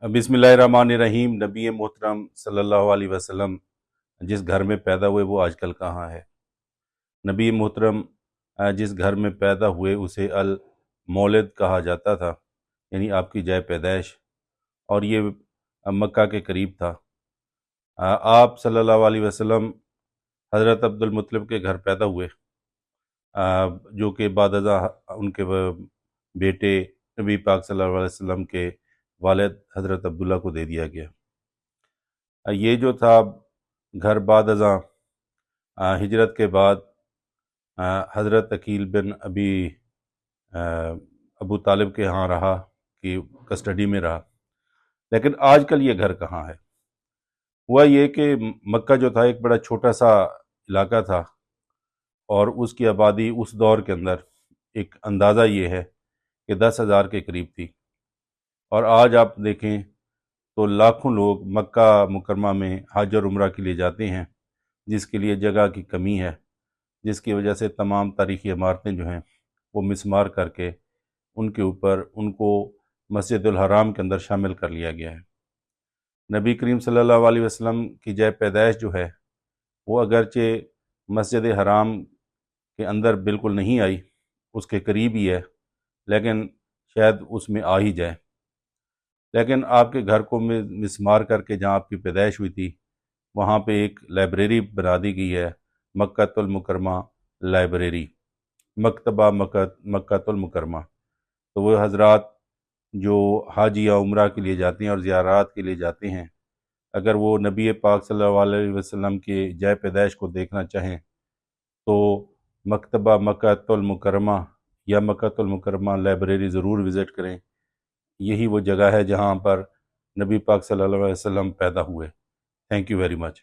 बिस्मिल्लाहिर्रहमानिर्रहीम। नबी मोहतरम सल्लल्लाहु अलैहि वसल्लम जिस घर में पैदा हुए वो आजकल कहाँ है। नबी मोहतरम जिस घर में पैदा हुए उसे अल मौलिद कहा जाता था, यानी आपकी जय पैदाइश, और ये मक्का के करीब था। आप सल्लल्लाहु अलैहि वसल्लम हज़रत अब्दुल मुत्तलिब के घर पैदा हुए, जो कि बाद अज़ा उनके बेटे नबी पाक सल्लल्लाहु अलैहि वसल्लम के वालिद हज़रत अब्दुल्ला को दे दिया गया। ये जो था घर बाद अज़ा हिजरत के बाद हज़रत अकील बिन अबू तालिब के यहाँ रहा, कि कस्टडी में रहा। लेकिन आजकल ये घर कहाँ है? हुआ ये कि मक्का जो था एक बड़ा छोटा सा इलाका था, और उसकी आबादी उस दौर के अंदर एक अंदाज़ा ये है कि 10,000 के करीब थी। और आज आप देखें तो लाखों लोग मक्का मुकरमा में हज और उम्रा के लिए जाते हैं, जिसके लिए जगह की कमी है, जिसकी वजह से तमाम तारीख़ी इमारतें जो हैं वो मिसमार करके उनके ऊपर उनको मस्जिदुल हराम के अंदर शामिल कर लिया गया है। नबी करीम सल्लल्लाहु अलैहि वसल्लम की जय पैदाइश जो है वो अगरचे मस्जिद हराम के अंदर बिल्कुल नहीं आई, उसके करीब ही है, लेकिन शायद उसमें आ ही जाए। लेकिन आपके घर को मिसमार करके जहाँ आपकी पैदाइश हुई थी वहाँ पे एक लाइब्रेरी बना दी गई है, मक्कातुल मुकरमा लाइब्रेरी, मकतबा मक्कातुल मुकरमा। तो वो हजरात जो हज या उम्रा के लिए जाते हैं और ज़ियारात के लिए जाते हैं, अगर वो नबी पाक सल्लल्लाहु अलैहि वसल्लम के जय पैदाइश को देखना चाहें तो मकतबा मक्कातुल मुकरमा या मक्कातुल मुकरमा लाइब्रेरी ज़रूर विज़िट करें। यही वो जगह है जहाँ पर नबी पाक सल्लल्लाहु अलैहि वसल्लम पैदा हुए। Thank you very much.